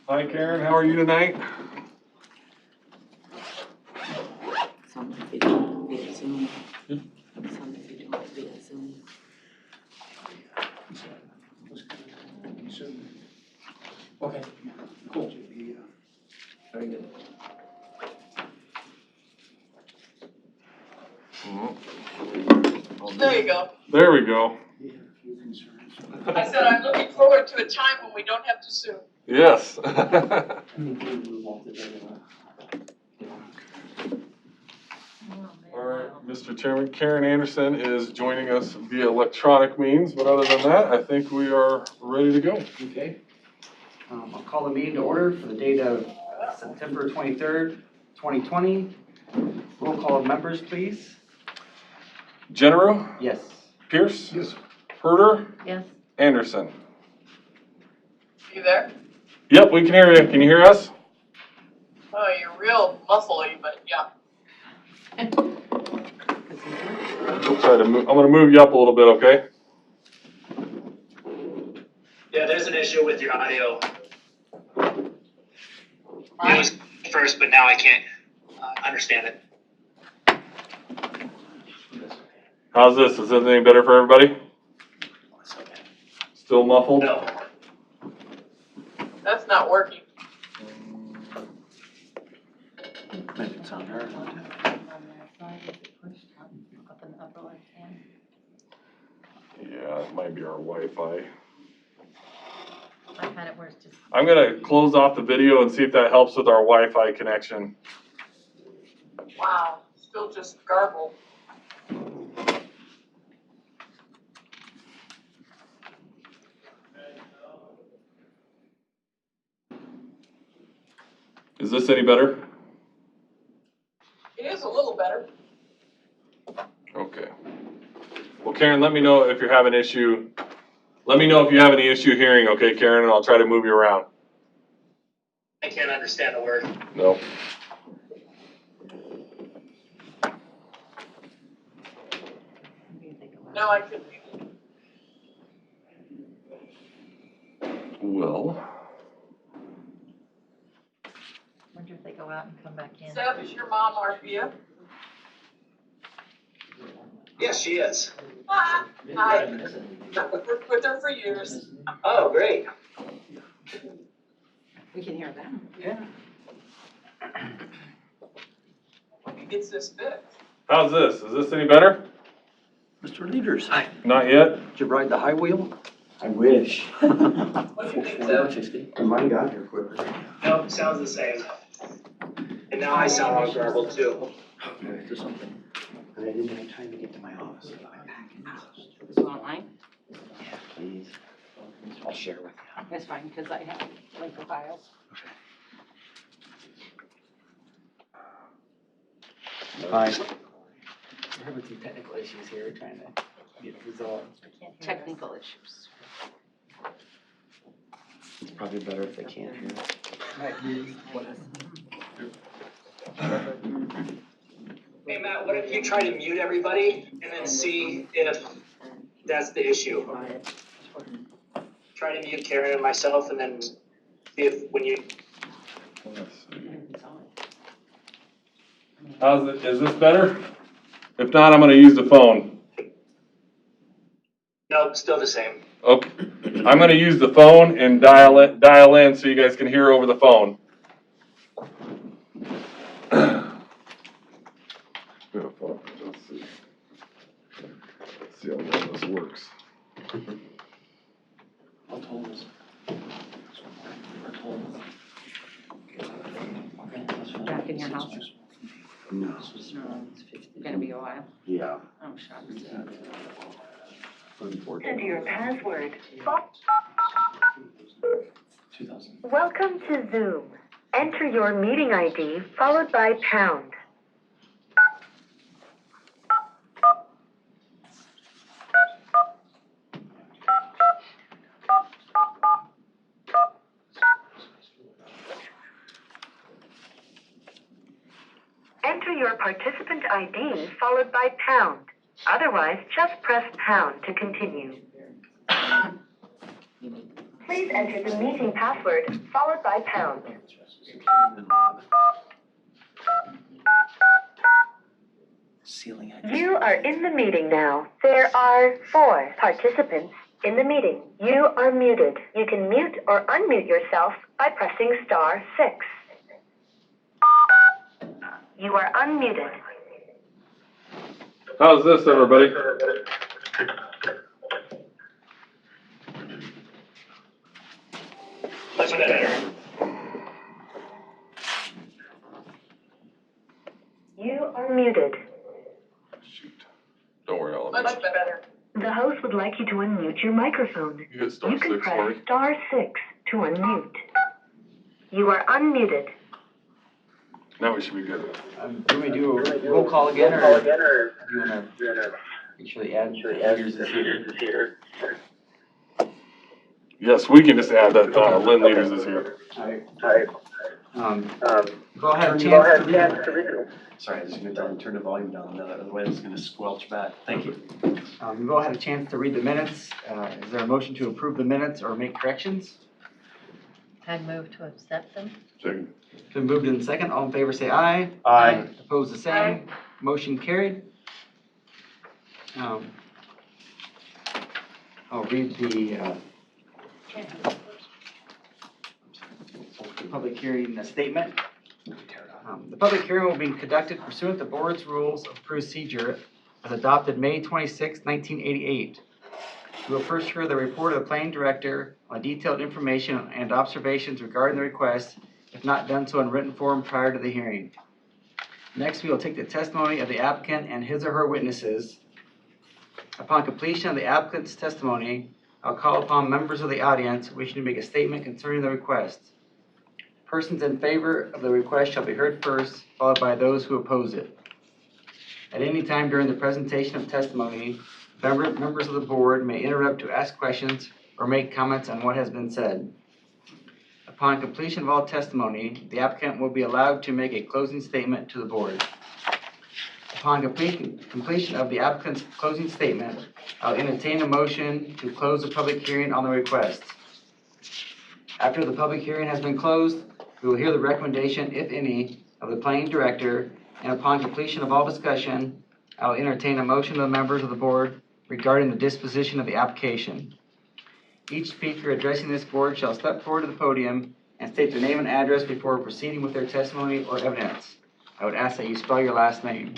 Hi Karen, how are you tonight? Some if you don't via Zoom. Some if you don't via Zoom. Okay, cool. Very good. There you go. There we go. I said I'm looking forward to a time when we don't have to Zoom. Yes. All right, Mr. Chairman, Karen Anderson is joining us via electronic means, but other than that, I think we are ready to go. Okay. I'll call the meeting to order for the date of September 23rd, 2020. Roll call of members, please. General, Yes. Pierce? Yes. Herder? Yes. Anderson? You there? Yep, we can hear you. Can you hear us? Oh, you're real muffly, but yeah. We'll try to move. I'm gonna move you up a little bit, okay? Yeah, there's an issue with your audio. It was first, but now I can't understand it. How's this? Is this any better for everybody? Still muffled? No. That's not working. Make it sound hard. Up in the upper left hand. Yeah, it might be our Wi-Fi. I've had it where it's just. I'm gonna close off the video and see if that helps with our Wi-Fi connection. Wow, still just garbled. Is this any better? It is a little better. Okay. Well, Karen, let me know if you're having issue. Let me know if you have any issue hearing, okay, Karen, and I'll try to move you around. I can't understand the word. No. No, I couldn't. Well. Wonder if they go out and come back in. Seb, is your mom Arphia? Yes, she is. Ah, hi. Worked with her for years. Oh, great. We can hear them. Yeah. When he gets this fixed. How's this? Is this any better? Mr. Leaders. Not yet? Did you ride the high wheel? I wish. What do you think, Seb? 60. Mine got here quicker. Nope, sounds the same. And now I sound all garbled too. There's something. And I didn't have time to get to my office. Is it online? Yeah, please. I'll share with you. That's fine, because I have link the files. Fine. We're having some technical issues here, trying to get it resolved. Technical issues. It's probably better if they can't hear. Hey, Matt, what if you try to mute everybody and then see if that's the issue? Try to mute Karen and myself and then see if when you. Let's see. How's it? Is this better? If not, I'm gonna use the phone. Nope, still the same. Okay. I'm gonna use the phone and dial in so you guys can hear over the phone. Let's see. Let's see how well this works. I'll told us. Back in your house? No. No, it's gonna be a while. Yeah. Oh, shucks. Unfortunately. Enter your password. 2000. Welcome to Zoom. Enter your meeting ID followed by pound. Enter your participant ID followed by pound. Otherwise, just press pound to continue. Please enter the meeting password followed by pound. Ceiling. You are in the meeting now. There are 4 participants in the meeting. You are muted. You can mute or unmute yourself by pressing *6. You are unmuted. How's this, everybody? Much better. You are muted. Shoot. Don't worry, I'll Much better. The host would like you to unmute your microphone. You hit You can *6 for me. press *6 to unmute. You are unmuted. Now we should be good. Do we do a roll call again, or do you wanna make sure the ad leaders is here? Yes, we can just add that Lynn Leaders is here. Alright. Go ahead, chance to read it. Sorry, I was gonna turn the volume down, otherwise it's gonna squelch back. Thank you. We've all had a chance to read the minutes. Is there a motion to approve the minutes or make corrections? I move to accept them. Second. It's been moved in second. All in favor say aye. Aye. Opposed the same. Motion carried. I'll read the public hearing statement. The public hearing will be conducted pursuant to the board's rules of procedure as adopted May 26, 1988. We will first hear the report of the planning director on detailed information and observations regarding the request, if not done so in written form prior to the hearing. Next, we will take the testimony of the applicant and his or her witnesses. Upon completion of the applicant's testimony, I'll call upon members of the audience wishing to make a statement concerning the request. Persons in favor of the request shall be heard first, followed by those who oppose it. At any time during the presentation of testimony, members of the board may interrupt to ask questions or make comments on what has been said. Upon completion of all testimony, the applicant will be allowed to make a closing statement to the board. Upon completion of the applicant's closing statement, I'll entertain a motion to close the public hearing on the request. After the public hearing has been closed, we will hear the recommendation, if any, of the planning director, and upon completion of all discussion, I will entertain a motion of the members of the board regarding the disposition of the application. Each speaker addressing this board shall step forward to the podium and state their name and address before proceeding with their testimony or evidence. I would ask that you spell your last name.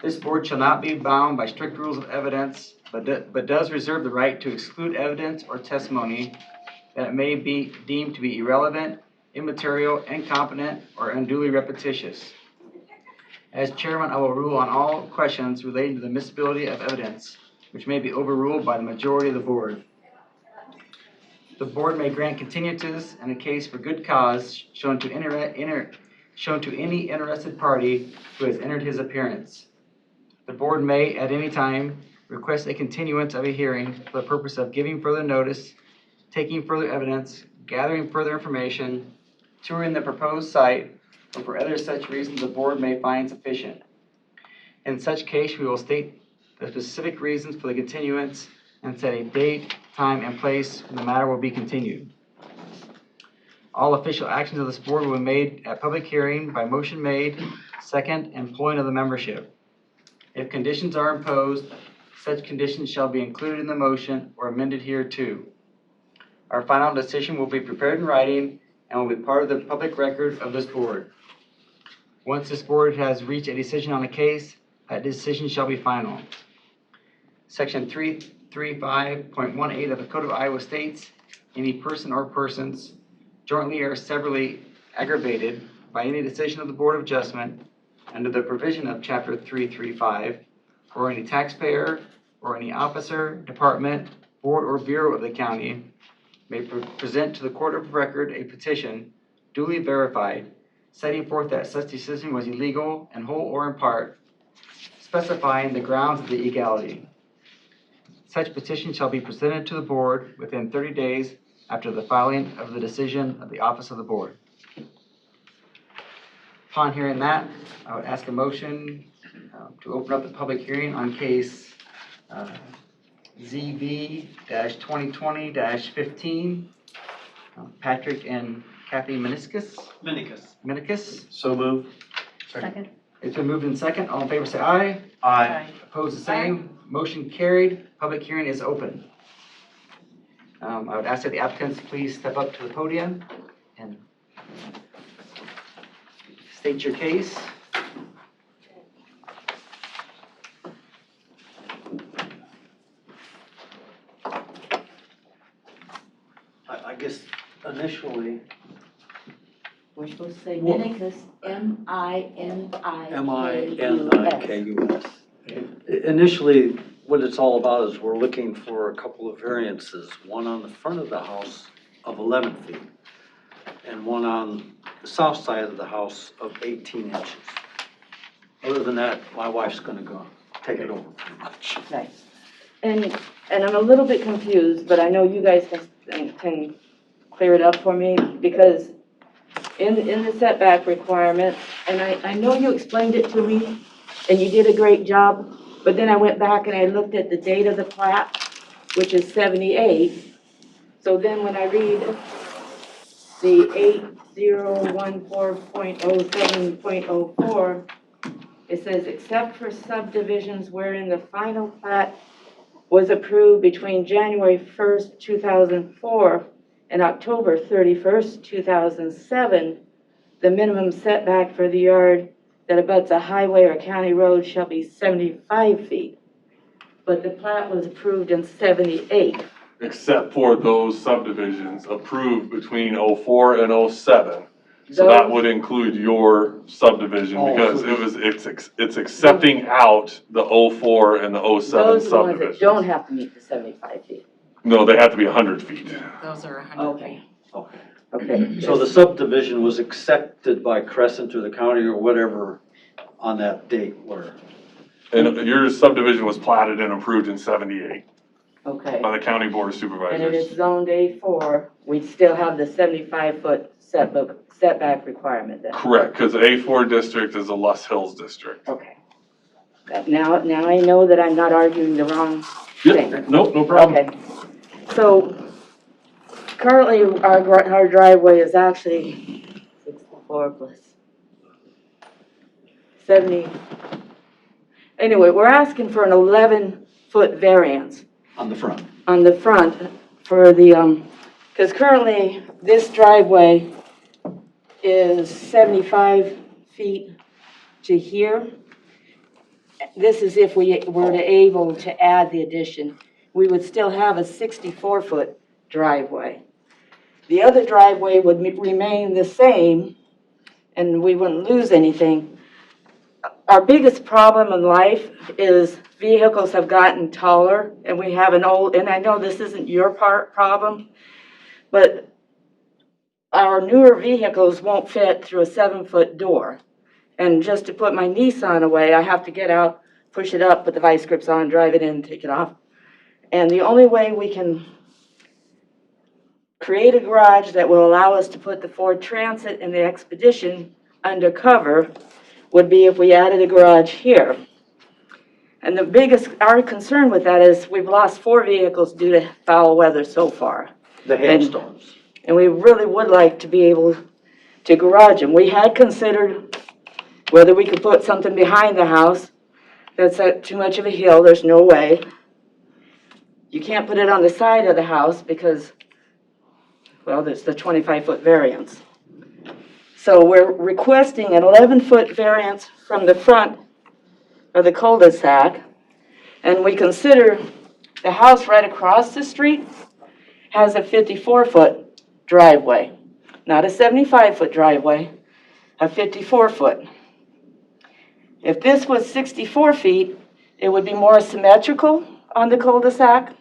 This board shall not be bound by strict rules of evidence, but does reserve the right to exclude evidence or testimony that may be deemed to be irrelevant, immaterial, incompetent, or unduly repetitious. As chairman, I will rule on all questions relating to the admissibility of evidence, which may be overruled by the majority of the board. The board may grant continuances in a case for good cause shown to any interested party who has entered his appearance. The board may, at any time, request a continuance of a hearing for the purpose of giving further notice, taking further evidence, gathering further information, touring the proposed site, or for other such reasons the board may find sufficient. In such case, we will state the specific reasons for the continuance and set a date, time, and place when the matter will be continued. All official actions of this board will be made at public hearing by motion made, second, and polling of the membership. If conditions are imposed, such conditions shall be included in the motion or amended hereto. Our final decision will be prepared in writing and will be part of the public record of this board. Once this board has reached a decision on a case, that decision shall be final. Section 335.18 of the Code of Iowa states, any person or persons jointly or severally aggravated by any decision of the Board of Adjustment under the provision of Chapter 335, or any taxpayer or any officer, department, board, or bureau of the county may present to the Court of Record a petition duly verified, setting forth that such decision was illegal in whole or in part, specifying the grounds of the illegality. Such petition shall be presented to the board within 30 days after the filing of the decision of the office of the board. Upon hearing that, I would ask a motion to open up the public hearing on case ZB-2020-15. Patrick and Kathy Meniscus. So move. Second. It's been moved in second. All in favor say aye. Opposed, the same. Motion carried. Public hearing is open. I would ask that the applicants please step up to the podium and state your case. I guess initially, We're supposed to say Minicus, M-I-N-I-K-U-S. M-I-N-I-K-U-S. Initially, what it's all about is we're looking for a couple of variances, one on the front of the house of 11 feet, and one on the south side of the house of 18 inches. Other than that, my wife's gonna go take it over pretty much. Right. And I'm a little bit confused, but I know you guys can clear it up for me, because in the setback requirement, and I know you explained it to me, and you did a great job, but then I went back and I looked at the date of the plat, which is 78. So then when I read the 8014.07.04, it says, except for subdivisions wherein the final plat was approved between January 1st, 2004 and October 31st, 2007, the minimum setback for the yard that abuts a highway or county road shall be 75 feet. But the plat was approved in 78. Except for those subdivisions approved between '04 and '07. So that would include your subdivision, Oh, because so it's accepting out the '04 and the '07 Those are the ones that subdivisions. don't have to meet the 75 feet. No, they have to be 100 feet. Those are 100 feet. Okay, Okay. okay. So the subdivision was accepted by Crescent or the county or whatever on that date where, And your subdivision was platted and approved in '78 Okay. by the county board of And it is supervisors. zoned A4, we still have the 75-foot setback requirement then? Correct, because A4 district is a Lus Hills district. Okay. Now I know that I'm not arguing the wrong thing. Yep, nope, no problem. Okay. So currently, our driveway is actually 64 plus 70. Anyway, we're asking for an 11-foot variance on the front. on the front for the, because currently this driveway is 75 feet to here. This is if we were able to add the addition. We would still have a 64-foot driveway. The other driveway would remain the same, and we wouldn't lose anything. Our biggest problem in life is vehicles have gotten taller, and we have an old, and I know this isn't your problem, but our newer vehicles won't fit through a 7-foot door. And just to put my Nissan away, I have to get out, push it up, put the vice grips on, drive it in, take it off. And the only way we can create a garage that will allow us to put the Ford Transit and the Expedition under cover would be if we added a garage here. And our concern with that is we've lost 4 vehicles due to foul weather so far. The hailstorms. And we really would like to be able to garage them. We had considered whether we could put something behind the house. That's too much of a hill, there's no way. You can't put it on the side of the house because, well, there's the 25-foot variance. So we're requesting an 11-foot variance from the front of the cul-de-sac. And we consider the house right across the street has a 54-foot driveway. Not a 75-foot driveway, a 54-foot. If this was 64 feet, it would be more symmetrical on the cul-de-sac.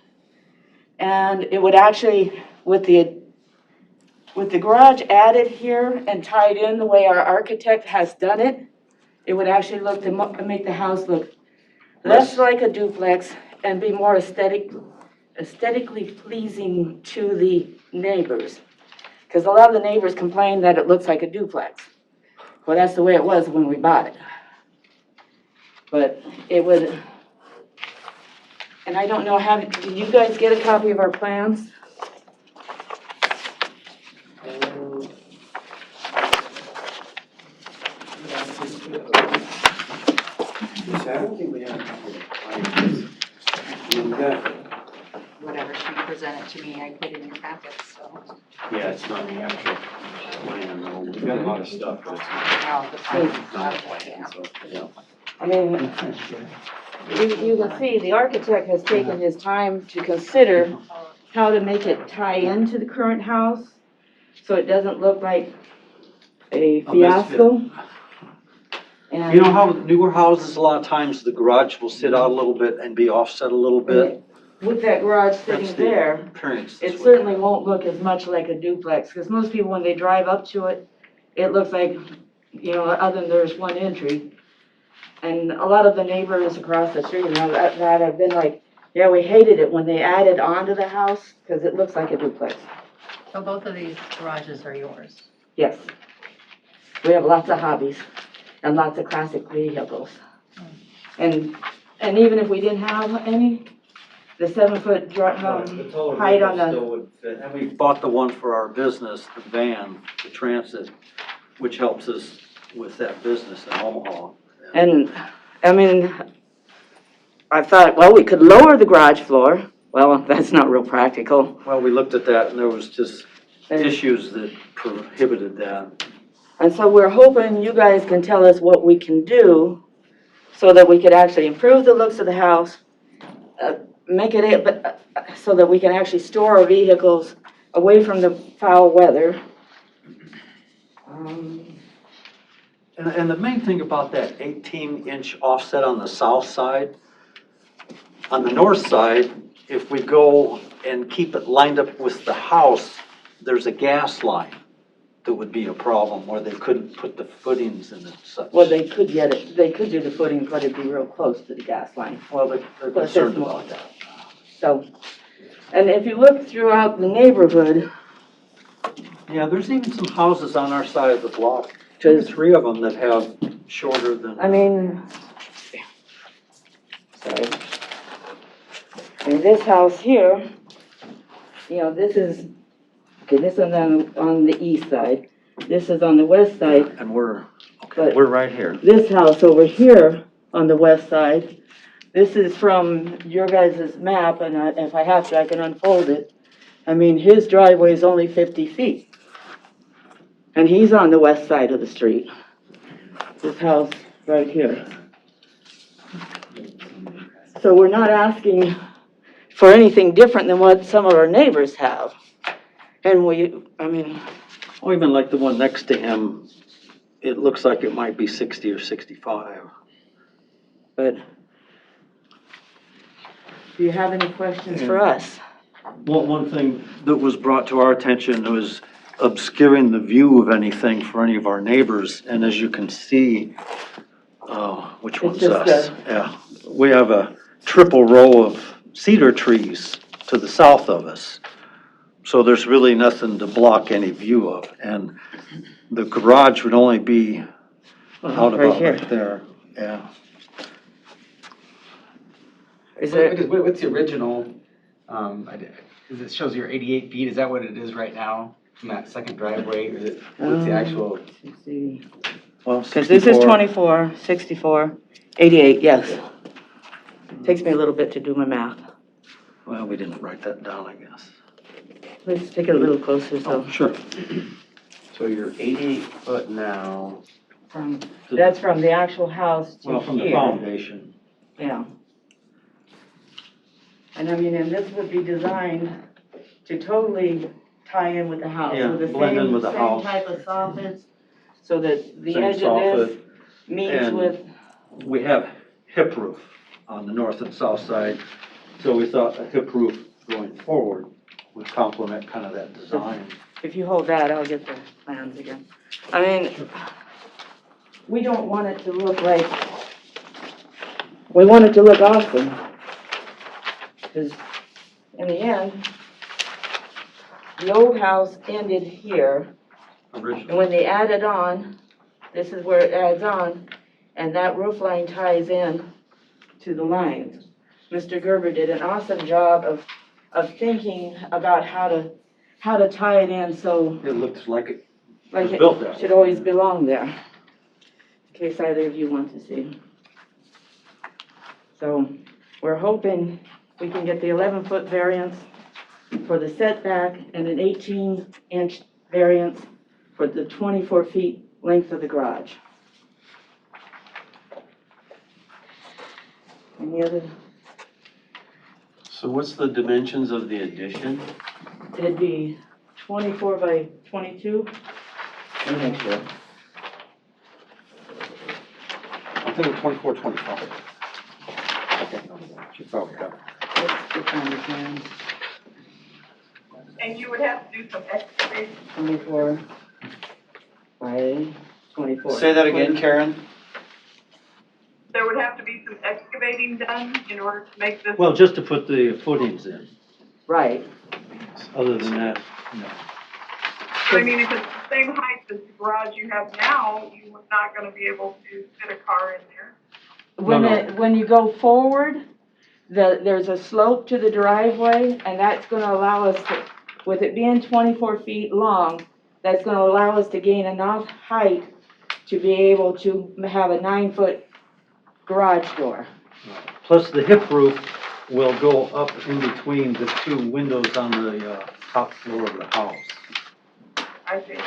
And it would actually, with the garage added here and tied in the way our architect has done it, it would actually make the house look less like a duplex and be more aesthetically pleasing to the neighbors. Because a lot of the neighbors complain that it looks like a duplex. Well, that's the way it was when we bought it. But it would, And I don't know, did you guys get a copy of our plans? I don't think we have. Whatever she presented to me, I put in your packets, so. Yeah, it's not the actual plan, though. We've got a lot of stuff, but it's Oh, the plan. not a plan, so, yeah. I mean, you can see, the architect has taken his time to consider how to make it tie into the current house, so it doesn't look like a A misfit. fiasco. And You know how newer houses, a lot of times the garage will sit out a little bit and be offset a little bit? with that garage That's sitting the there, appearance. it certainly won't look as much like a duplex, because most people, when they drive up to it, it looks like, you know, other than there's one entry. And a lot of the neighbors across the street now that have been like, yeah, we hated it when they added onto the house, because it looks like a duplex. So both of these garages are yours? Yes. We have lots of hobbies and lots of classic vehicles. And even if we didn't have any, the 7-foot height on the, Still would fit. And we bought the one for our business, the van, the transit, which helps us with that business in Omaha. and, I mean, I thought, well, we could lower the garage floor. Well, that's not real practical. Well, we looked at that and there was just And- issues that prohibited that. And so we're hoping you guys can tell us what we can do so that we could actually improve the looks of the house, make it, so that we can actually store our vehicles away from the foul weather. And the main thing about that 18-inch offset on the south side, on the north side, if we go and keep it lined up with the house, there's a gas line that would be a problem where they couldn't put the footings in and such. Well, they could do the footing, but it'd be real close to the gas line. Well, they're But concerned there's about that. So, and if you look throughout the neighborhood, Yeah, there's even some houses on our side of the block, 2 or 3 of them that have shorter than. I mean, sorry. I mean, this house here, you know, this is, okay, this is on the east side. This is on the west side. And we're But- we're right here. This house over here on the west side, this is from your guys' map, and if I have to, I can unfold it. I mean, his driveway is only 50 feet. And he's on the west side of the street. This house right here. So we're not asking for anything different than what some of our neighbors have. And I mean, Or even like the one next to him, it looks like it might be 60 or 65. but do you have any questions for us? One thing that was brought to our attention was obscuring the view of anything for any of our neighbors. And as you can see, which It's one's just us? Yeah, we have a triple row of cedar trees to the south of us. So there's really nothing to block any view of. And the garage would only be out Right about here. right there, yeah. Is there, What's the original, it shows you're 88 feet, is that what it is right now from that second driveway? Or is it, what's the actual? let's see. Well, Because this is 64. 24, 64, 88, yes. Takes me a little bit to do my math. Well, we didn't write that down, I guess. Let's take it a little closer, so. Sure. So you're 88 foot now. That's from the actual house to Well, from the here. foundation. Yeah. And I mean, and this would be designed to totally tie in with the house. Yeah, with the blend in same- with the house. Same type of soffits, so that the Same edge of this soffit, meets and- with, We have hip roof on the north and south side, so we thought a hip roof going forward would complement kind of that design. if you hold that, I'll get the plans again. I mean, we don't want it to look like, we want it to look awesome. Because in the end, the old house ended here, and Originally, when they added on, this is where it adds on, and that roof line ties in to the lines. Mr. Gerber did an awesome job of thinking about how to tie it in so It looks like it like was it built that way. should always belong there, in case either of you want to see. So we're hoping we can get the 11-foot variance for the setback and an 18-inch variance for the 24 feet length of the garage. Any other? So what's the dimensions of the addition? It'd be 24 by 22. Let me make sure. I think it's 24, 25. Okay, she probably got it. Let's get on the plan. And you would have to do some excavation. 24 by 24. Say that again, Karen? There would have to be some excavating done in order to make this. Well, just to put the footings in. Right. Other than that, no. I mean, if it's the same height as the garage you have now, you're not gonna be able to fit a car in there. When you go forward, there's a slope to the driveway, and that's gonna allow us to, with it being 24 feet long, that's gonna allow us to gain enough height to be able to have a 9-foot garage door. Plus the hip roof will go up in between the two windows on the top floor of the house. I think.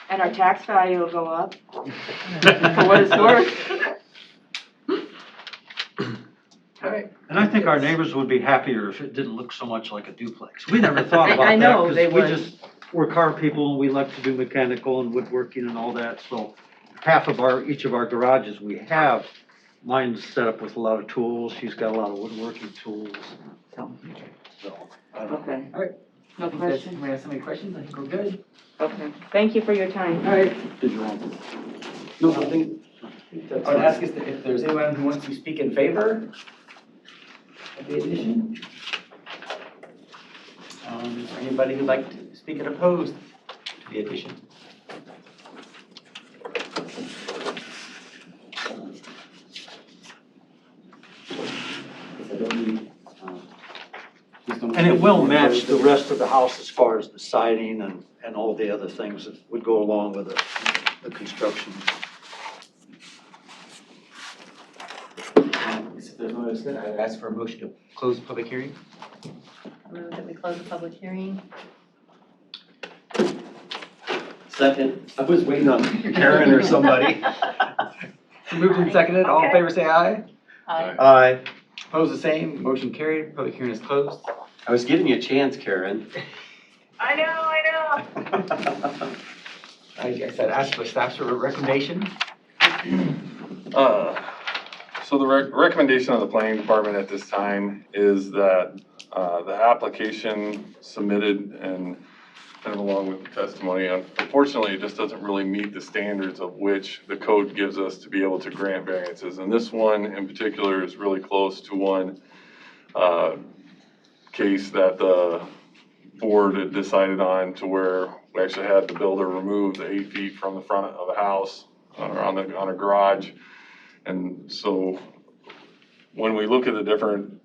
And our tax value will go up, for what it's worth. All right. And I think our neighbors would be happier if it didn't look so much like a duplex. We never thought about that. I know, they 'cause would. we're car people and we like to do mechanical and woodworking and all that, so half of each of our garages we have, mine's set up with a lot of tools, she's got a lot of woodworking tools, So, so, I don't know. okay. All right. No I think that's- question? We have so many questions, I think we're good. Okay. Thank you for your time. All right. Did you want? No, I think. I would ask if there's anyone who wants to speak in favor of the addition. Anybody who'd like to speak in opposed to the addition? And it will match the rest of the house as far as the siding and all the other things that would go along with the construction. If there's no other discussion, I would ask for a motion to close the public hearing. Move that we close the public hearing. Second. I was waiting on Karen or somebody. Moved and seconded, all in favor say aye. Aye. Aye. Opposed the same, motion carried, public hearing is closed. I was giving you a chance, Karen. I know. I said, ask for staff's recommendation. So the recommendation of the planning department at this time is that the application submitted and kind of along with the testimony, unfortunately, it just doesn't really meet the standards of which the code gives us to be able to grant variances. And this one in particular is really close to one case that the board had decided on, to where we actually had the builder remove the 8 feet from the front of a house or on a garage. And so when we look at the different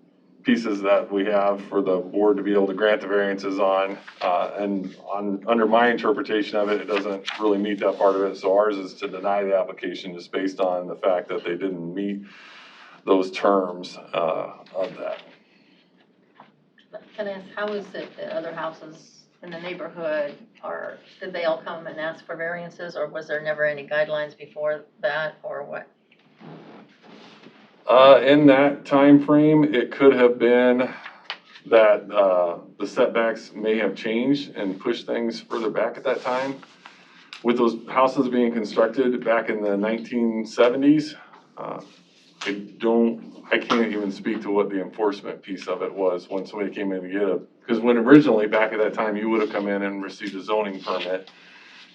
pieces that we have for the board to be able to grant the variances on, under my interpretation of it, it doesn't really meet that part of it. So ours is to deny the application just based on the fact that they didn't meet those terms of that. Can I ask, how is it that other houses in the neighborhood did they all come and ask for variances, or was there never any guidelines before that, or what? In that time frame, it could have been that the setbacks may have changed and pushed things further back at that time. With those houses being constructed back in the 1970s, I can't even speak to what the enforcement piece of it was when somebody came in to get it. Because when originally, back at that time, you would have come in and received a zoning permit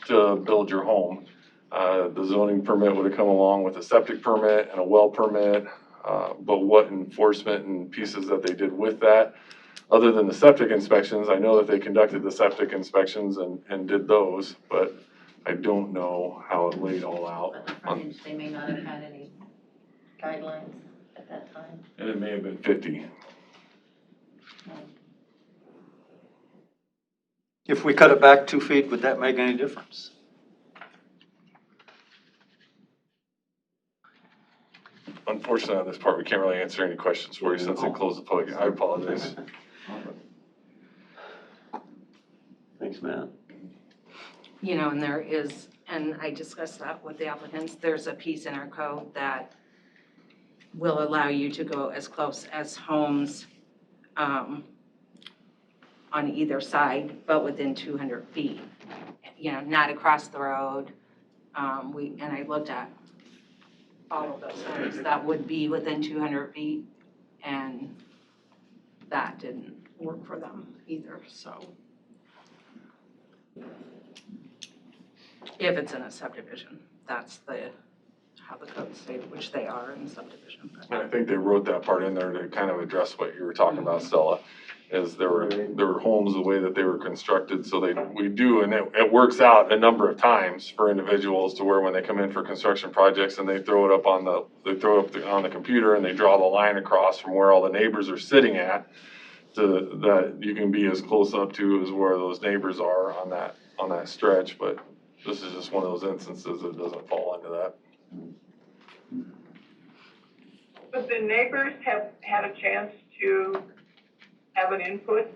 to build your home. The zoning permit would have come along with a septic permit and a well permit, but what enforcement and pieces that they did with that, other than the septic inspections, I know that they conducted the septic inspections and did those, but I don't know how it laid all out. But the frontage, they may not have had any guidelines at that time. And it may have been 50. If we cut it back 2 feet, would that make any difference? Unfortunately, on this part, we can't really answer any questions for you since they closed the public. I apologize. Thanks, Matt. You know, and there is, and I discussed that with the applicants, there's a piece in our code that will allow you to go as close as homes on either side, but within 200 feet. You know, not across the road. And I looked at all of those homes that would be within 200 feet, and that didn't work for them either, so. If it's in a subdivision, that's how the code stated, which they are in subdivision. And I think they wrote that part in there to kind of address what you were talking about, Stella, is there were homes the way that they were constructed, so we do, and it works out a number of times for individuals to where when they come in for construction projects and they throw it up on the computer and they draw the line across from where all the neighbors are sitting at, that you can be as close up to as where those neighbors are on that stretch, but this is just one of those instances that doesn't fall into that. But the neighbors have had a chance to have an input.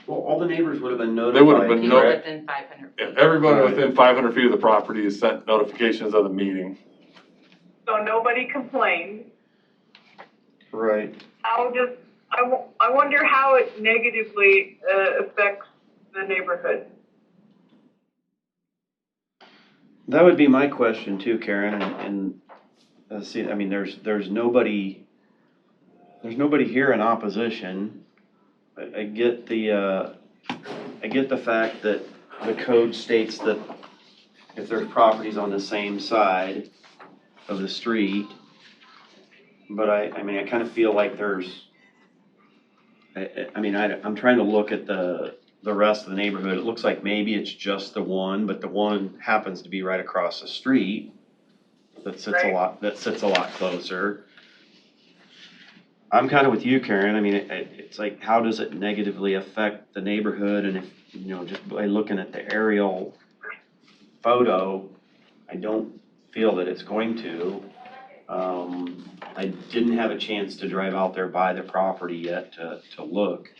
Well, all the neighbors would have been notified. They would have been People notified. within 500 feet. Everybody within 500 feet of the property is sent notifications of the meeting. So nobody complained. Right. I wonder how it negatively affects the neighborhood. That would be my question too, Karen, and let's see, I mean, there's nobody here in opposition. I get the fact that the code states that if there's properties on the same side of the street, but I mean, I kind of feel like I'm trying to look at the rest of the neighborhood. It looks like maybe it's just the one, but the one happens to be right across the street that sits a lot closer. I'm kind of with you, Karen. I mean, it's like, how does it negatively affect the neighborhood? And if, you know, just by looking at the aerial photo, I don't feel that it's going to. I didn't have a chance to drive out there by the property yet to look.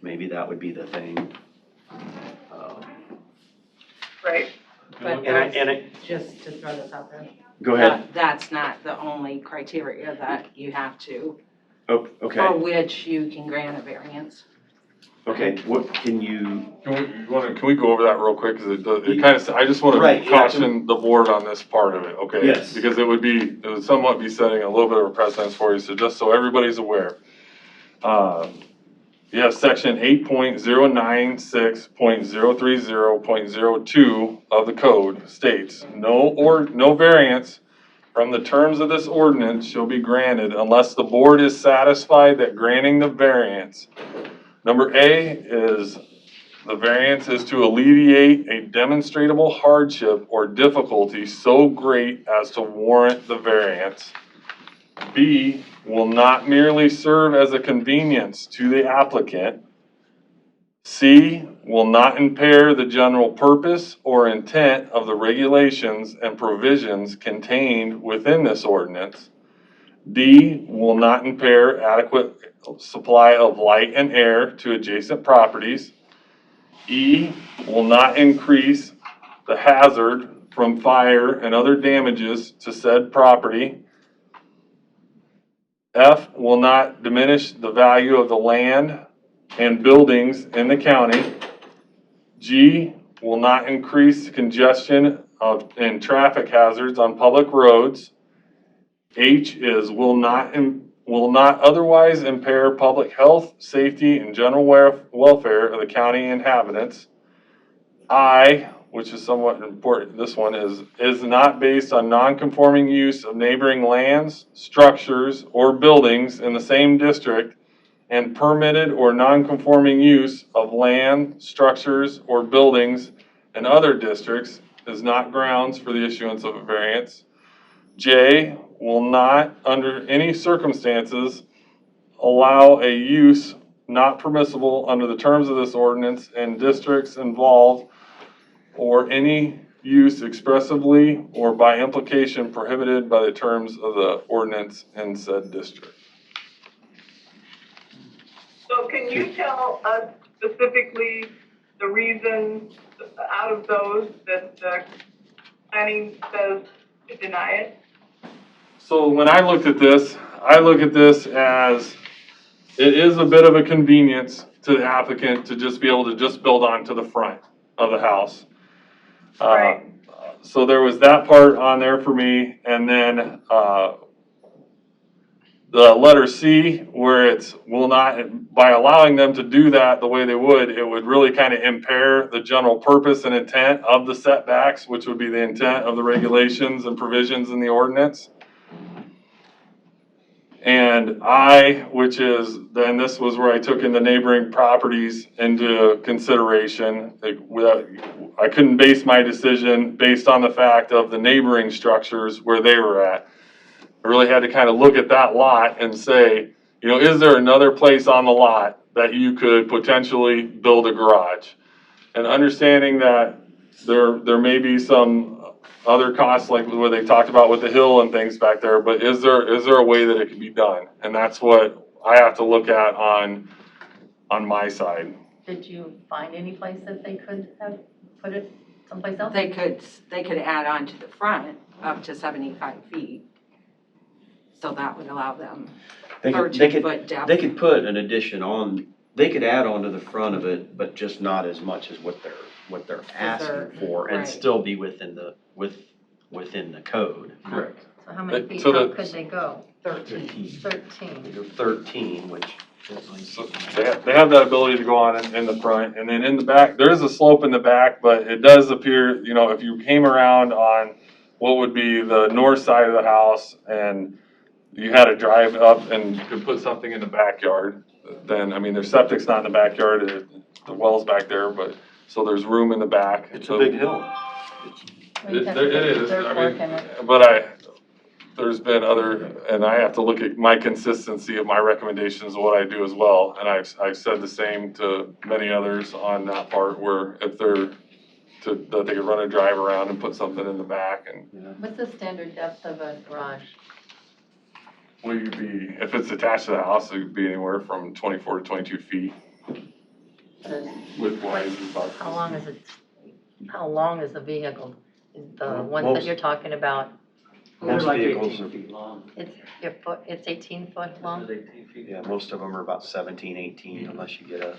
Maybe that would be the thing. Right. But just to throw this out there. Go ahead. That's not the only criteria that you have to, Oh, okay, for which you can grant a variance. okay, what can you, Can we go over that real quick? Because it kind of, I just want Right, to yeah. caution the board on this part of it, okay? Yes. Because it would somewhat be setting a little bit of a precedence for you, so just so everybody's aware. You have section 8.096.030.02 of the code states, no variance from the terms of this ordinance shall be granted unless the board is satisfied that granting the variance. Number A is the variance is to alleviate a demonstrable hardship or difficulty so great as to warrant the variance. B, will not merely serve as a convenience to the applicant. C, will not impair the general purpose or intent of the regulations and provisions contained within this ordinance. D, will not impair adequate supply of light and air to adjacent properties. E, will not increase the hazard from fire and other damages to said property. F, will not diminish the value of the land and buildings in the county. G, will not increase congestion and traffic hazards on public roads. H is will not otherwise impair public health, safety, and general welfare of the county inhabitants. I, which is somewhat important, this one is not based on non-conforming use of neighboring lands, structures, or buildings in the same district, and permitted or non-conforming use of land, structures, or buildings in other districts is not grounds for the issuance of a variance. J, will not, under any circumstances, allow a use not permissible under the terms of this ordinance in districts involved, or any use expressively or by implication prohibited by the terms of the ordinance in said district. So can you tell us specifically the reason out of those that planning says to deny it? So when I looked at this, I look at this as, it is a bit of a convenience to the applicant to just be able to just build onto the front of the house. Right. So there was that part on there for me, and then, the letter C, where it's will not, by allowing them to do that the way they would, it would really kind of impair the general purpose and intent of the setbacks, which would be the intent of the regulations and provisions in the ordinance. And I, which is, then this was where I took in the neighboring properties into consideration. I couldn't base my decision based on the fact of the neighboring structures where they were at. I really had to kind of look at that lot and say, you know, is there another place on the lot that you could potentially build a garage? And understanding that there may be some other costs, like what they talked about with the hill and things back there, but is there a way that it can be done? And that's what I have to look at on my side. Did you find any place that they could have put it someplace else? They could add on to the front up to 75 feet. So that would allow them They 13-foot depth. could put an addition on, they could add on to the front of it, but just not as much as what they're asking for, and right. still be within the code. Correct. So how many feet So out could they go? 13. 13. 13, which So they have that ability to go on in the front, and then in the back, there is a slope in the back, but it does appear, you know, if you came around on what would be the north side of the house and you had to drive up and could put something in the backyard, then, I mean, their septic's not in the backyard, the well's back there, but, so there's room in the back. It's a big hill. We'd have to It put is, dirt I work mean, in it. but there's been other, and I have to look at my consistency of my recommendations of what I do as well. And I've said the same to many others on that part, where if that they could run a drive around and put something in the back, and What's the standard depth of a garage? if it's attached to the house, it would be anywhere from 24 to 22 feet with wise is about. How long is the vehicle? The ones that you're talking about, They're Most like vehicles 18 are- feet long. it's 18 foot long? 18 feet. Yeah, most of them are about 17, 18, unless you get a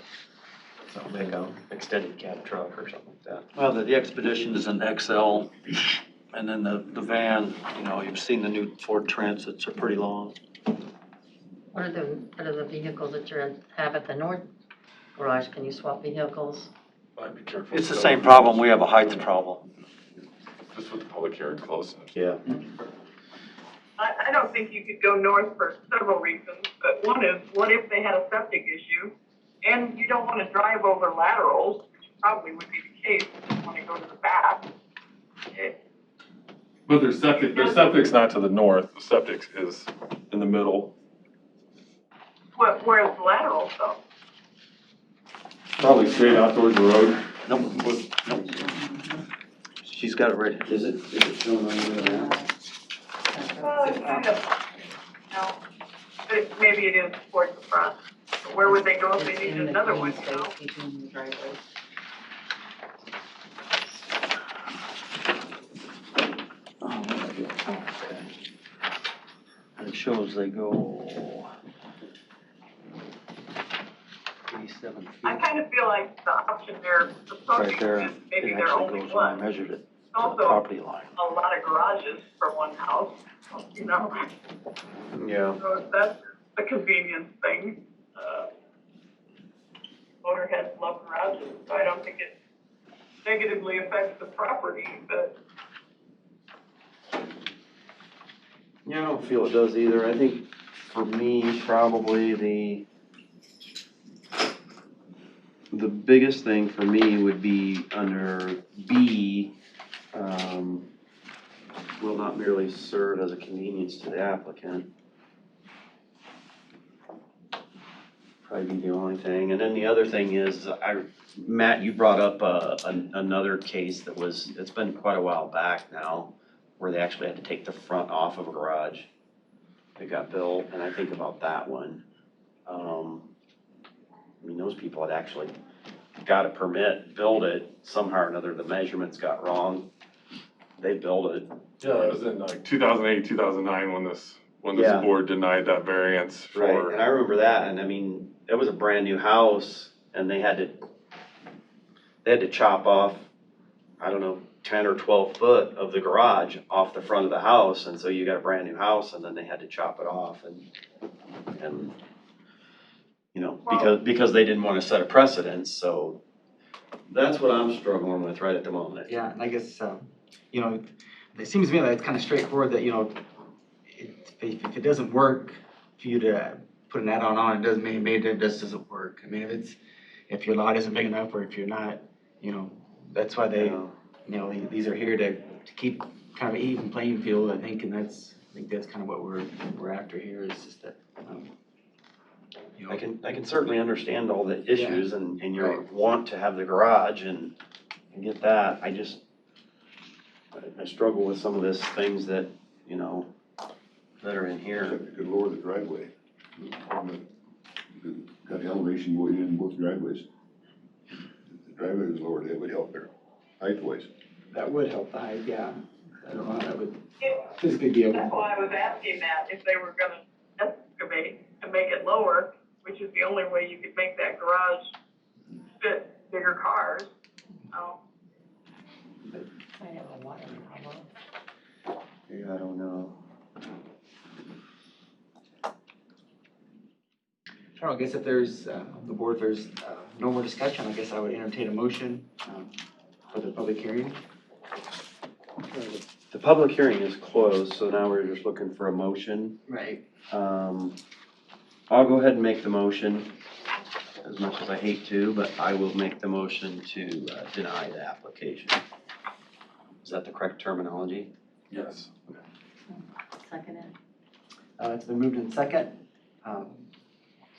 pickup, extended cab truck or something like that. Well, the Expedition is an XL, and then the van, you know, you've seen the new Ford Transits are pretty long. What are the vehicles that you have at the north garage? Can you swap vehicles? I'd be careful. It's the same problem, we have a height problem. Just with the public hearing closeness. Yeah. I don't think you could go north for several reasons, but one is, what if they had a septic issue? And you don't want to drive over laterals, which probably would be the case, you just want to go to the back. But their septic's not to the north, the septic is in the middle. Where's the laterals though? Probably straight out towards the road. Nope, nope. She's got it right here. Is it shown on the map? Kind of, no, but maybe it is towards the front. But where would they go if they It's needed in the another green one, space you know? between the driveways. Oh, okay. And it shows they go 87 feet. I kind of feel like the option they're proposing Right there, is maybe it there actually only goes when I one. measured it to the Also, property line. a lot of garages for one house, you know? Yeah. So that's a convenience thing. Motorheads love garages, so I don't think it negatively affects the property, but Yeah, I don't feel it does either. I think for me, probably the the biggest thing for me would be under B, will not merely serve as a convenience to the applicant. Probably be the only thing. And then the other thing is, Matt, you brought up another case it's been quite a while back now, where they actually had to take the front off of a garage that got built, and I think about that one. I mean, those people had actually got a permit, built it, somehow or another the measurements got wrong. They built it. Yeah, it was in like 2008, 2009 when this Yeah. board denied that variance for. Right, and I remember that, and I mean, it was a brand new house, and they had to chop off, I don't know, 10 or 12 foot of the garage off the front of the house, and so you got a brand new house, and then they had to chop it off, and you know, because they didn't want to set a precedence, so that's what I'm struggling with right at the moment. Yeah, and I guess, you know, it seems to me like it's kind of straightforward that, you know, if it doesn't work for you to put an add-on on, it doesn't mean maybe it just doesn't work. I mean, if your lot isn't big enough, or if you're not, you know, that's why they, you know, these are here to keep kind of an even playing field, I think, and I think that's kind of what we're after here, is just that, you know. I can certainly understand all the issues and your want to have the garage and get that. I struggle with some of these things that, you know, that are in here. Except you could lower the driveway. You could cut the elevation going in both driveways. If the driveway was lowered, it would help there, height-wise. That would help the height, yeah. I don't know how that would, Yeah, it's a big deal. that's why I was asking Matt if they were gonna excavate to make it lower, which is the only way you could make that garage fit bigger cars. I have a water problem. Yeah, I don't know. I guess if there's, the board, if there's no more discussion, I guess I would entertain a motion for the public hearing. The public hearing is closed, so now we're just looking for a motion. Right. I'll go ahead and make the motion, as much as I hate to, but I will make the motion to deny the application. Is that the correct terminology? Yes. Second it. It's been moved in second.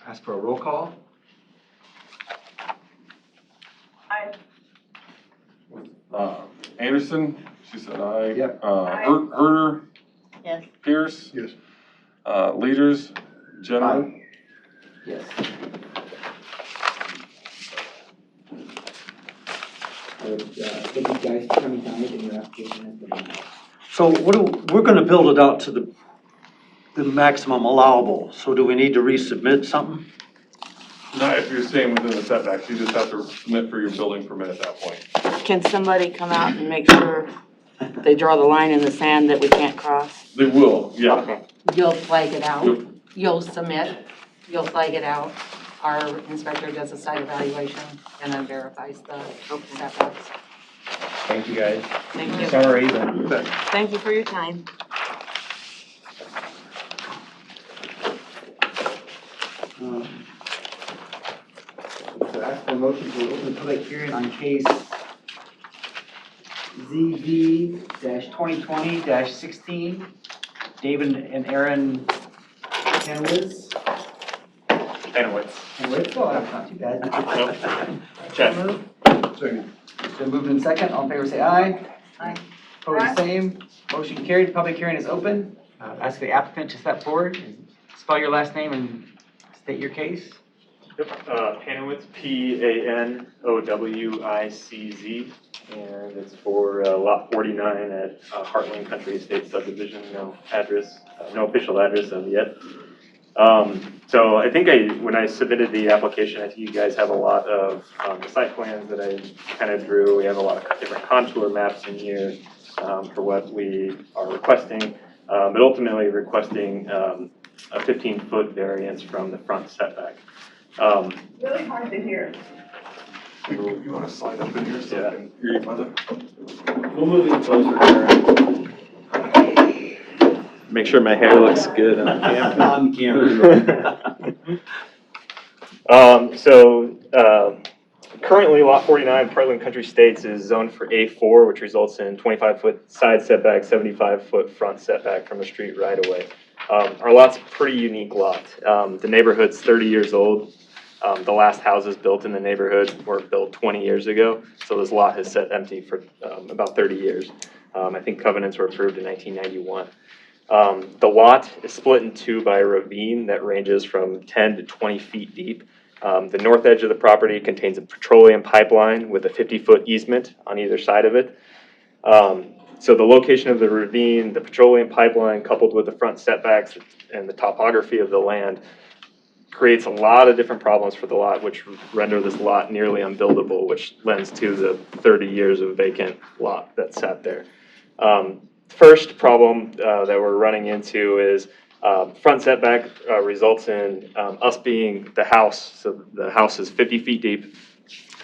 Ask for a roll call. Anderson, she said aye. Yep. Herder, Yes. Pierce, Yes. Leaders, Jenner. Yes. Thank you guys for coming tonight, and your application has been denied. So we're gonna build it out to the maximum allowable, so do we need to resubmit something? No, if you're staying within the setbacks, you just have to submit for your building permit at that point. Can somebody come out and make sure they draw the line in the sand that we can't cross? They will, yeah. Okay. You'll flag it out, Yep. you'll submit, you'll flag it out. Our inspector does a site evaluation and then verifies the setbacks. Thank you, guys. Thank you. Sorry, but. Thank you for your time. So ask for a motion to open the public hearing on case ZV-2020-16, David and Aaron Kenowitz. Kenowitz, oh, that's not too bad. Check. Second. It's been moved in second, all in favor say aye. Aye. Opposed, the same, motion carried, public hearing is open. Ask the applicant to step forward, spell your last name and state your case. Yep, Panowitz, P-A-N-O-W-I-C-Z, and it's for lot 49 at Heartland Country Estate subdivision, no address, no official address of yet. So I think when I submitted the application, I think you guys have a lot of the site plans that I kind of drew. We have a lot of different contour maps in here for what we are requesting, but ultimately requesting a 15-foot variance from the front setback. Really hard to hear. You wanna slide up in here so I can hear you better? We'll move in closer, Aaron. Make sure my hair looks good on camera. On camera. currently, lot 49, Portland Country Estates is zoned for A4, which results in 25-foot side setback, 75-foot front setback from the street right away. Our lot's a pretty unique lot. The neighborhood's 30 years old. The last houses built in the neighborhood were built 20 years ago, so this lot has sat empty for about 30 years. I think covenants were approved in 1991. The lot is split in two by a ravine that ranges from 10 to 20 feet deep. The north edge of the property contains a petroleum pipeline with a 50-foot easement on either side of it. So the location of the ravine, the petroleum pipeline, coupled with the front setbacks and the topography of the land, creates a lot of different problems for the lot, which render this lot nearly unbuildable, which lends to the 30 years of vacant lot that sat there. First problem that we're running into is front setback results in us being the house. So the house is 50 feet deep,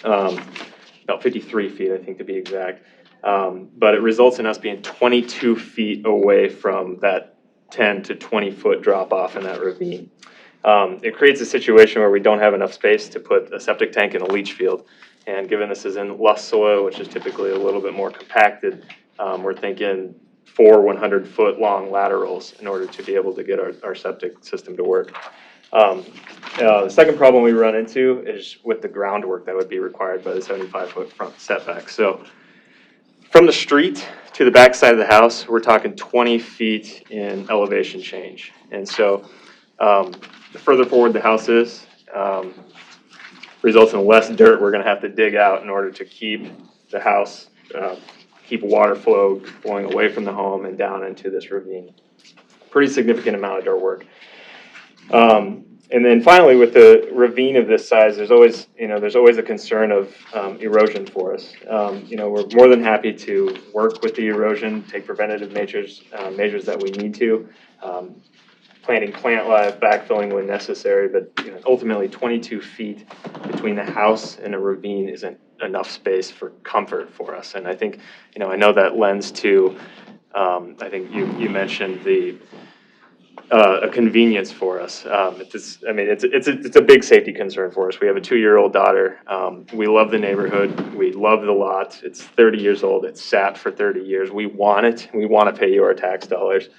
about 53 feet, I think, to be exact. But it results in us being 22 feet away from that 10 to 20 foot drop off in that ravine. It creates a situation where we don't have enough space to put a septic tank in a leach field. And given this is in loess soil, which is typically a little bit more compacted, we're thinking 4 100-foot long laterals in order to be able to get our septic system to work. The second problem we run into is with the groundwork that would be required by the 75-foot front setback. So from the street to the back side of the house, we're talking 20 feet in elevation change. And so the further forward the house is, results in less dirt we're going to have to dig out in order to keep the house, keep water flow flowing away from the home and down into this ravine. Pretty significant amount of dirt work. And then finally, with the ravine of this size, there's always a concern of erosion for us. We're more than happy to work with the erosion, take preventative measures that we need to, planting plant life, backfilling when necessary. But ultimately, 22 feet between the house and a ravine isn't enough space for comfort for us. And I think, I know that lends to, I think you mentioned a convenience for us. It's a big safety concern for us. We have a 2-year-old daughter. We love the neighborhood. We love the lot. It's 30 years old. It's sat for 30 years. We want it. We want to pay you our tax dollars.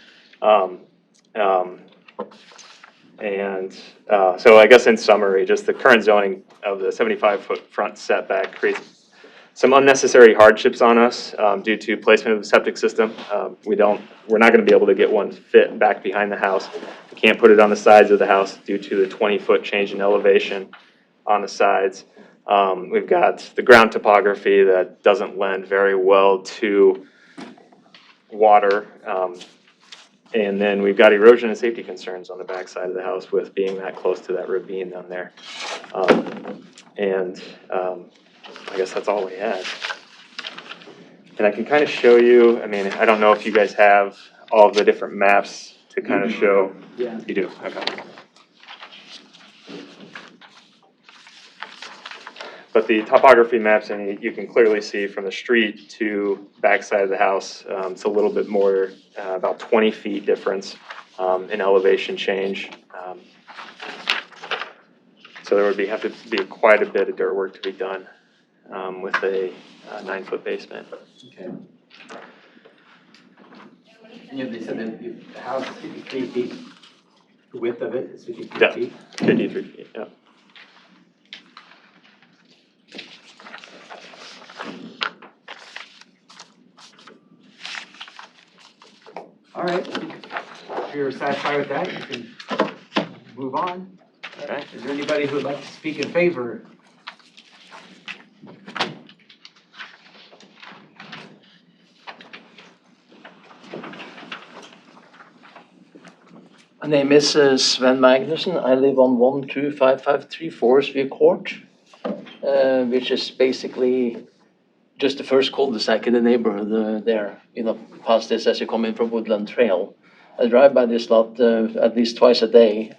So I guess in summary, just the current zoning of the 75-foot front setback creates some unnecessary hardships on us due to placement of the septic system. We're not going to be able to get one fit back behind the house. We can't put it on the sides of the house due to the 20-foot change in elevation on the sides. We've got the ground topography that doesn't lend very well to water. And then we've got erosion and safety concerns on the back side of the house with being that close to that ravine down there. I guess that's all we had. And I can kind of show you, I don't know if you guys have all of the different maps to kind of show. Yeah. You do, okay. But the topography maps, and you can clearly see from the street to back side of the house, it's a little bit more, about 20 feet difference in elevation change. So there would have to be quite a bit of dirt work to be done with a 9-foot basement. Okay. They said that the house is 53 feet, the width of it is 53 Yeah, feet? 53 feet, yeah. All right, if you're satisfied with that, you can move on. Okay. Is there anybody who would like to speak in favor? My name is Sven Magnussen. I live on 125534 Svea Court, which is basically just the first cul-de-sac in the neighborhood there, past this as you come in from Woodland Trail. I drive by this lot at least twice a day.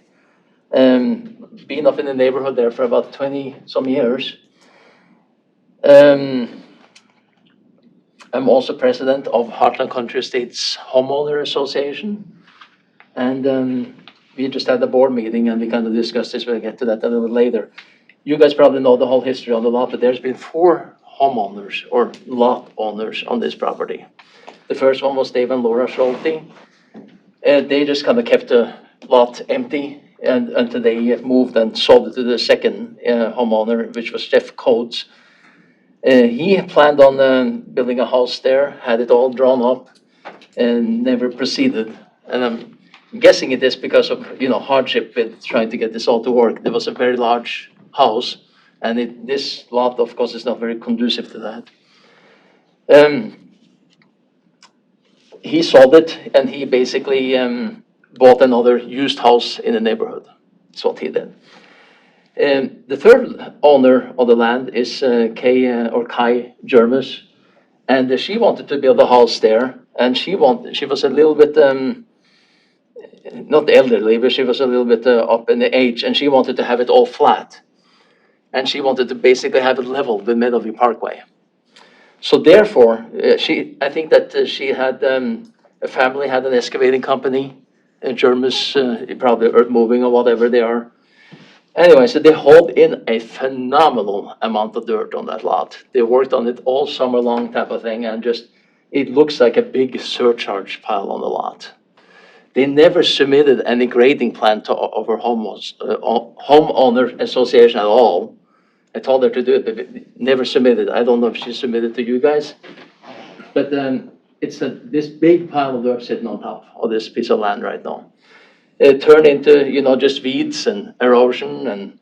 Been up in the neighborhood there for about 20-some years. I'm also president of Heartland Country Estates Homeowner Association. And we just had a board meeting and we kind of discussed this. We'll get to that a little later. you guys probably know the whole history on the lot, but there's been 4 homeowners or lot owners on this property. The first one was Dave and Laura Schulte. They just kind of kept the lot empty and until they moved and sold it to the second homeowner, which was Jeff Coates. He planned on building a house there, had it all drawn up, and never proceeded. And I'm guessing it is because of hardship with trying to get this all to work. There was a very large house, and this lot, of course, is not very conducive to that. He sold it, and he basically bought another used house in the neighborhood. That's what he did. The third owner of the land is Kai Jermus, and she wanted to build a house there, and she was a little bit not elderly, but she was a little bit up in the age, and she wanted to have it all flat, and she wanted to basically have it leveled with Meadowview Parkway. So therefore, I think that she had a family had an excavating company, Jermus, probably earth moving or whatever they are. Anyway, so they hauled in a phenomenal amount of dirt on that lot. They worked on it all summer long type of thing, and it looks like a big surcharge pile on the lot. They never submitted any grading plan to our homeowner association at all. I told her to do it, but never submitted. I don't know if she submitted to you guys. But it's this big pile of dirt sitting on top of this piece of land right now. It turned into, just weeds and erosion and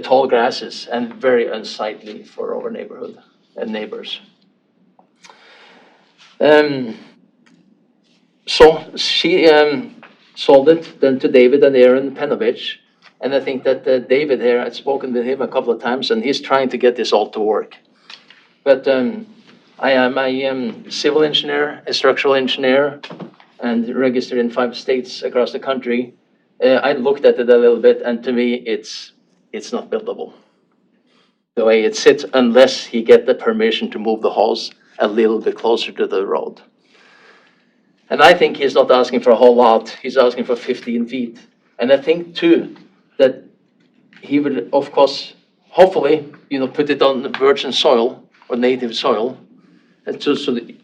tall grasses, and very unsightly for our neighborhood and neighbors. So she sold it then to David and Aaron Penovich. And I think that David here, I've spoken with him a couple of times, and he's trying to get this all to work. But I am a civil engineer, a structural engineer, and registered in 5 states across the country. I looked at it a little bit, and to me, it's not buildable the way it sits, unless he get the permission to move the house a little bit closer to the road. And I think he's not asking for a whole lot. He's asking for 15 feet. And I think too that he would, of course, hopefully, put it on virgin soil or native soil, and so that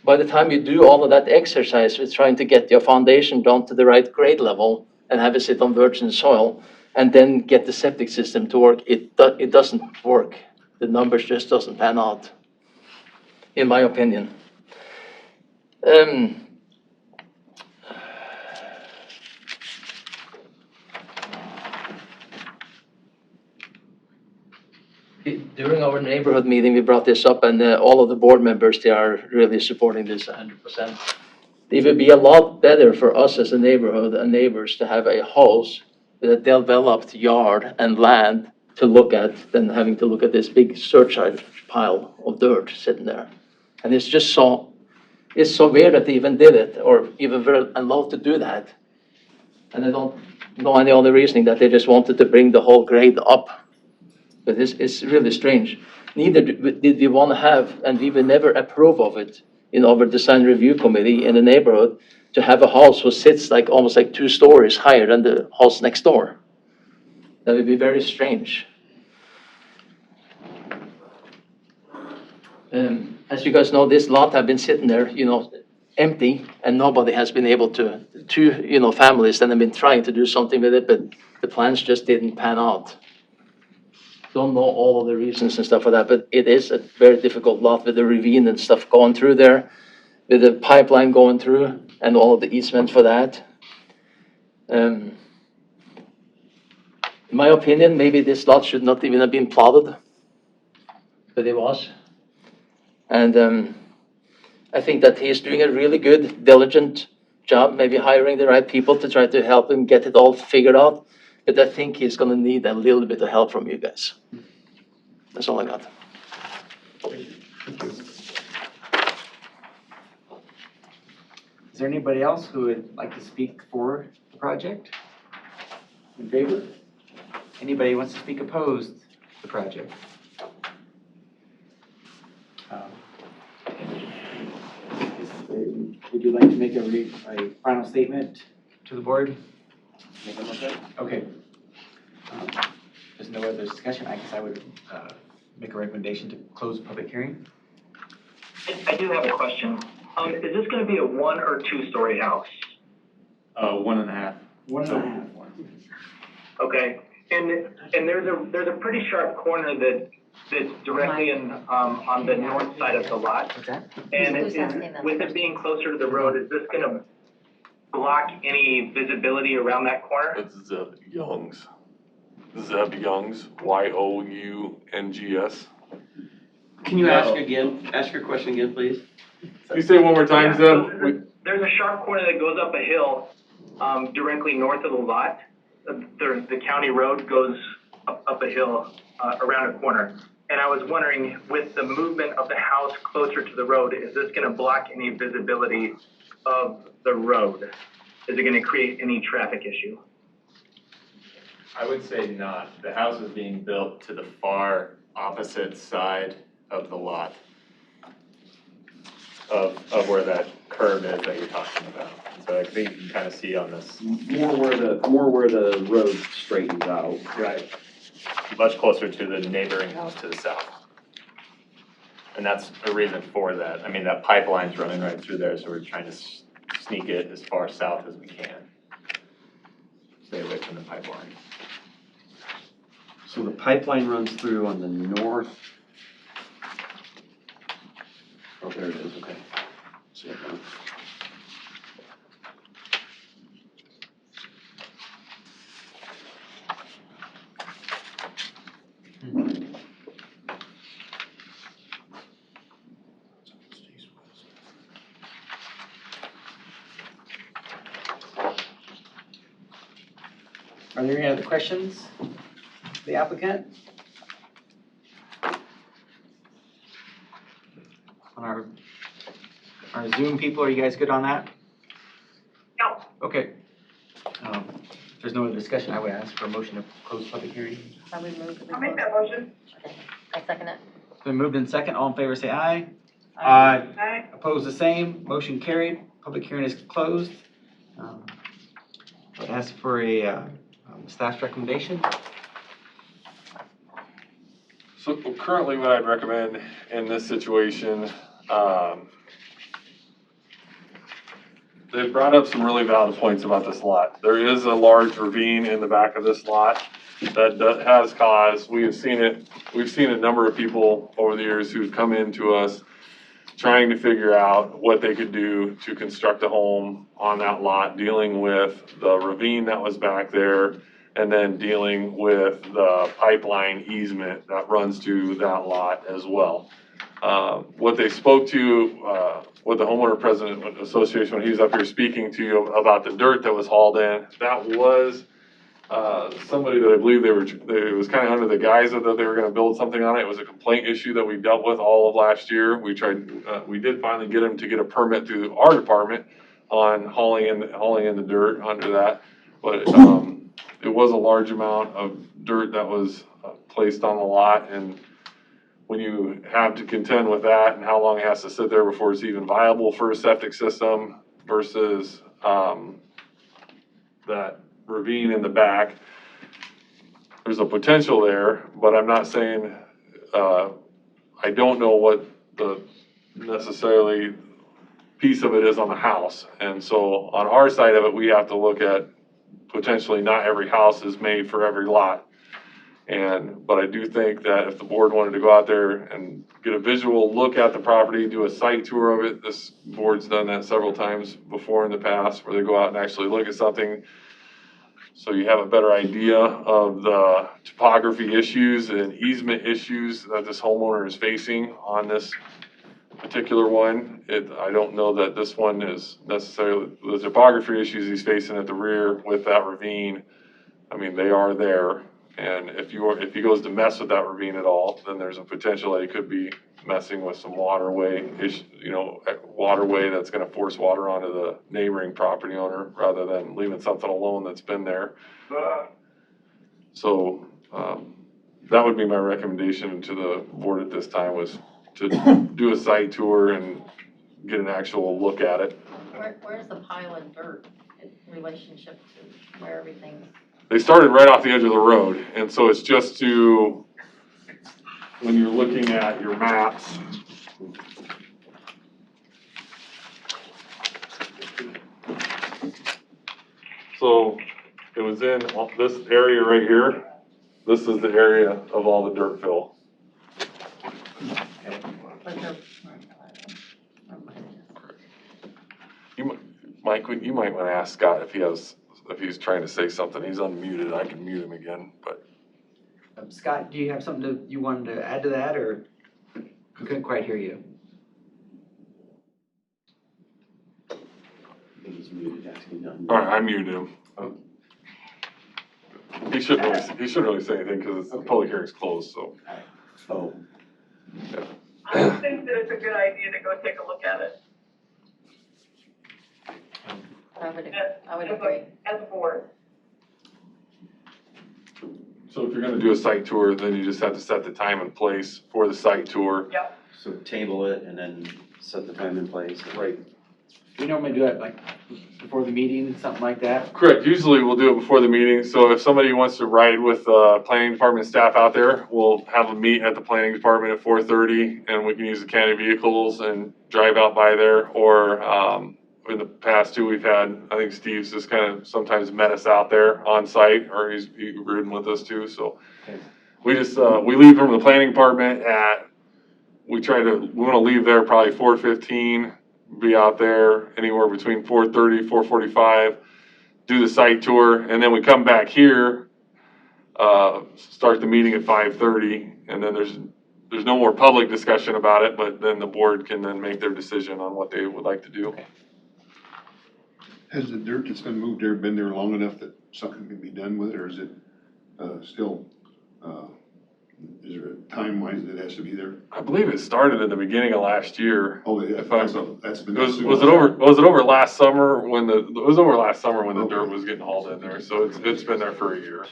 by the time you do all of that exercise with trying to get your foundation down to the right grade level and have it sit on virgin soil, and then get the septic system to work, it doesn't work. The numbers just doesn't pan out, in my opinion. During our neighborhood meeting, we brought this up, and all of the board members, they are really supporting this 100%. It would be a lot better for us as a neighborhood and neighbors to have a house with a developed yard and land to look at than having to look at this big surcharge pile of dirt sitting there. And it's so weird that they even did it, or even were allowed to do that. And I don't know any other reasoning that they just wanted to bring the whole grade up. But it's really strange. Neither did we want to have, and we would never approve of it in our design review committee in the neighborhood, to have a house who sits almost 2 stories higher than the house next door. That would be very strange. As you guys know, this lot have been sitting there, empty, and nobody has been able to, 2 families that have been trying to do something with it, but the plans just didn't pan out. Don't know all of the reasons and stuff for that, but it is a very difficult lot with the ravine and stuff going through there, with the pipeline going through, and all of the easement for that. In my opinion, maybe this lot should not even have been plotted, but it was. And I think that he's doing a really good, diligent job, maybe hiring the right people to try to help him get it all figured out. But I think he's going to need a little bit of help from you guys. That's all I got. Is there anybody else who would like to speak for the project? In favor? Anybody who wants to speak opposed to the project? Would you like to make a final statement to the board? Make a motion? Okay. there's no other discussion, I guess I would make a recommendation to close the public hearing. I do have a question. Is this gonna be a 1 or 2 story house? 1.5. 1.5. Okay, and there's a pretty sharp corner that's directly on the north side of the lot. What's that? And Who's asking that with it question? being closer to the road, is this gonna block any visibility around that corner? It's Zeb Youngs. Zeb Youngs, Youngs. Can you ask again, ask your question again, please? Can you say it one more time, Yeah, so Zeb? there's a sharp corner that goes up a hill, directly north of the lot. The county road goes up a hill, around a corner. And I was wondering, with the movement of the house closer to the road, is this gonna block any visibility of the road? Is it gonna create any traffic issue? I would say not. The house is being built to the far opposite side of the lot of where that curve is that you're talking about. So I think you can kind of see on this. More where the road straightens out. Right. Much closer to the neighboring house to the south. And that's a reason for that. I mean, that pipeline's running right through there, so we're trying to sneak it as far south as we can. Stay away from the pipeline. So the pipeline runs through on the north. Oh, there it is, okay. See it now. Are there any other questions? The applicant? On our Zoom people, are you guys good on that? No. Okay. If there's no other discussion, I would ask for a motion to close public hearing. I would move that we I'll make close. that motion. Okay, I second it. It's been moved in second. All in favor, say aye. Aye. Opposed, the same. Motion carried. Public hearing is closed. I'd ask for a staff's recommendation. So currently what I'd recommend in this situation, they've brought up some really valid points about this lot. There is a large ravine in the back of this lot that has caused, we've seen a number of people over the years who've come into us trying to figure out what they could do to construct a home on that lot, dealing with the ravine that was back there, and then dealing with the pipeline easement that runs to that lot as well. What they spoke to, with the homeowner president association, when he was up here speaking to you about the dirt that was hauled in, that was somebody that I believe it was kind of under the guise of that they were gonna build something on it. It was a complaint issue that we dealt with all of last year. We did finally get him to get a permit through our department on hauling in the dirt under that. But, it was a large amount of dirt that was placed on the lot, and when you have to contend with that and how long it has to sit there before it's even viable for a septic system versus, that ravine in the back, there's a potential there, but I'm not saying, I don't know what the necessarily piece of it is on the house. And so on our side of it, we have to look at potentially not every house is made for every lot. But I do think that if the board wanted to go out there and get a visual look at the property, do a site tour of it, this board's done that several times before in the past, where they go out and actually look at something. So you have a better idea of the topography issues and easement issues that this homeowner is facing on this particular one. I don't know that this one is necessarily, the topography issues he's facing at the rear with that ravine, I mean, they are there. And if he goes to mess with that ravine at all, then there's a potential that he could be messing with some waterway waterway that's gonna force water onto the neighboring property owner rather than leaving something alone that's been there. So, that would be my recommendation to the board at this time, was to do a site tour and get an actual look at it. Where's the pile of dirt in relationship to where everything's? they started right off the edge of the road, and so it's just to, when you're looking at your maps. So it was in this area right here. This is the area of all the dirt fill. Mike, you might want to ask Scott if he's trying to say something. He's unmuted. I can mute him again, but. Scott, do you have something you wanted to add to that, or I couldn't quite hear you? All right, I muted him. He shouldn't really say anything because the public hearing's closed, so. Oh. Yeah. I think that it's a good idea to go take a look at it I would agree. as a board. So if you're gonna do a site tour, then you just have to set the time and place for the site tour. Yep. So table it and then set the time and place. Right. We normally do that like before the meeting, something like that. Correct, usually we'll do it before the meeting, so if somebody wants to ride with, planning department staff out there, we'll have them meet at the planning department at 4:30, and we can use the county vehicles and drive out by there, or, in the past too, we've had, I think Steve's just kind of sometimes met us out there on site, or he's ridden with us too, so. Okay. We just, we leave from the planning department we wanna leave there probably 4:15, be out there anywhere between 4:30, 4:45, do the site tour, and then we come back here, start the meeting at 5:30, and then there's no more public discussion about it, but then the board can then make their decision on what they would like to do. Okay. Has the dirt that's been moved there been there long enough that something can be done with it, or is it, still, is there a time wise that it has to be there? I believe it started at the beginning of last year. Oh, yeah, that's been. Was it over last summer when it was over last summer when the dirt was getting hauled in there, so it's been there for a year.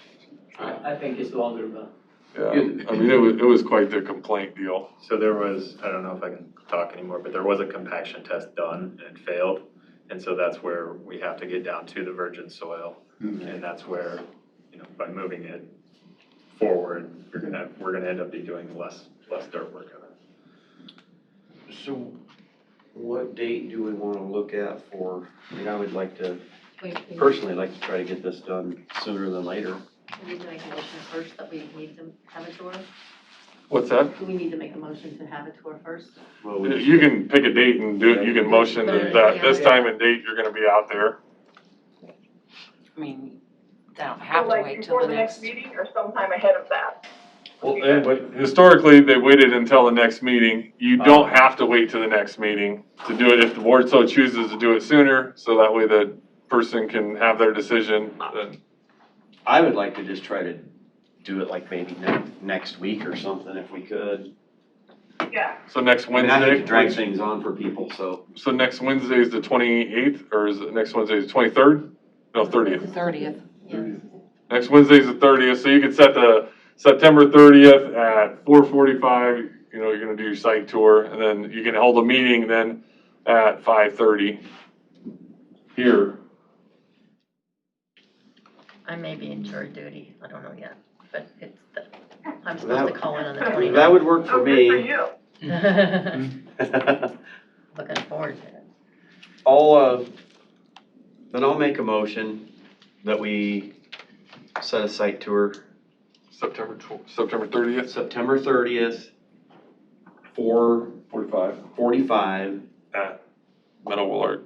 I think it's longer, but. Yeah, I mean, it was quite the complaint deal. So there was, I don't know if I can talk anymore, but there was a compaction test done and it failed. And so that's where we have to get down to the virgin soil. And that's where, by moving it forward, we're gonna end up doing less dirt work on it. So what date do we wanna look at for, I would like to, personally like to try to get this done sooner than later. We need to make a motion first that we need to have a tour. What's that? Do we need to make a motion to have a tour first? Well, You can pick a date and do it, you can motion that this time and date you're gonna be out there. I mean, they don't have So to like wait till before the next. meeting or sometime ahead of that? But historically, they waited until the next meeting. You don't have to wait till the next meeting to do it if the board so chooses to do it sooner, so that way the person can have their decision. Then I would like to just try to do it like maybe next week or something if we could. Yeah. So next I mean, I hate Wednesday, to drag things on for people, so. so next Wednesday is the 28th, or is it next Wednesday is the 23rd? No, 30th. 30th. Yes. Next Wednesday is the 30th, so you could set the September 30th at 4:45, you're gonna do your site tour, and then you can hold a meeting then at 5:30 here. I may be in jury duty, I don't know yet, but I'm supposed to call in on the 29th. That would work for Oh, me. good for you. Looking forward to it. Then I'll make a motion that we set a site tour September 30th, September 30th, 4:45 at Meadowview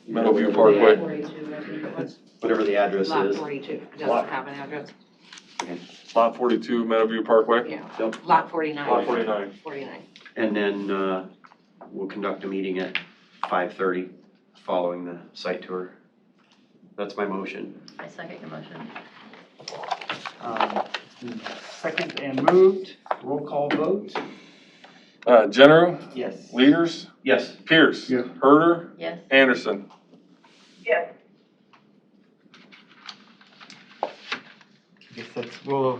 Meadowview Parkway. 42, I think it was. whatever the address Lot is. 42, doesn't have an address. Lot 42, Meadowview Parkway. Yeah, Yep. lot 49. Lot 49. 49. And then we'll conduct a meeting at 5:30 following the site tour. That's my motion. I second your motion. Second and moved, roll call vote. Jenner, Yes. Leaders, Yes. Pierce. Yeah. Herder, Yes? Anderson. Yes. I guess so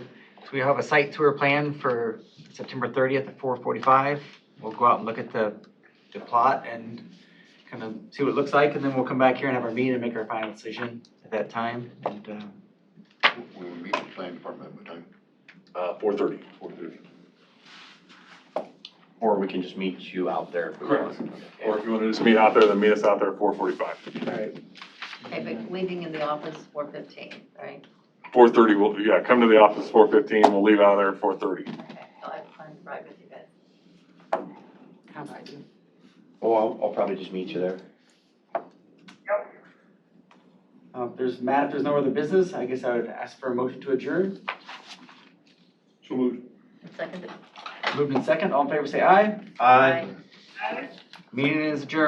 we have a site tour planned for September 30th at 4:45. We'll go out and look at the plot and kind of see what it looks like, and then we'll come back here and have our meeting and make our final decision at that time. And When we meet the planning department, what time? 4:30. 4:30. Or we can just meet you out there if we want. Or if you want to just meet out there, then meet us out there at 4:45. Alright, Okay, but leaving in the office 4:15, right? 4:30, yeah, come to the office 4:15, we'll leave out of there at 4:30. Okay, I'll have to ride with you guys. sounds good. Oh, I'll probably just meet you there. If there's no other business, I guess I would ask for a motion to adjourn. So moved. Second. Moved in second, all in favor say aye. Aye. Meeting is adjourned.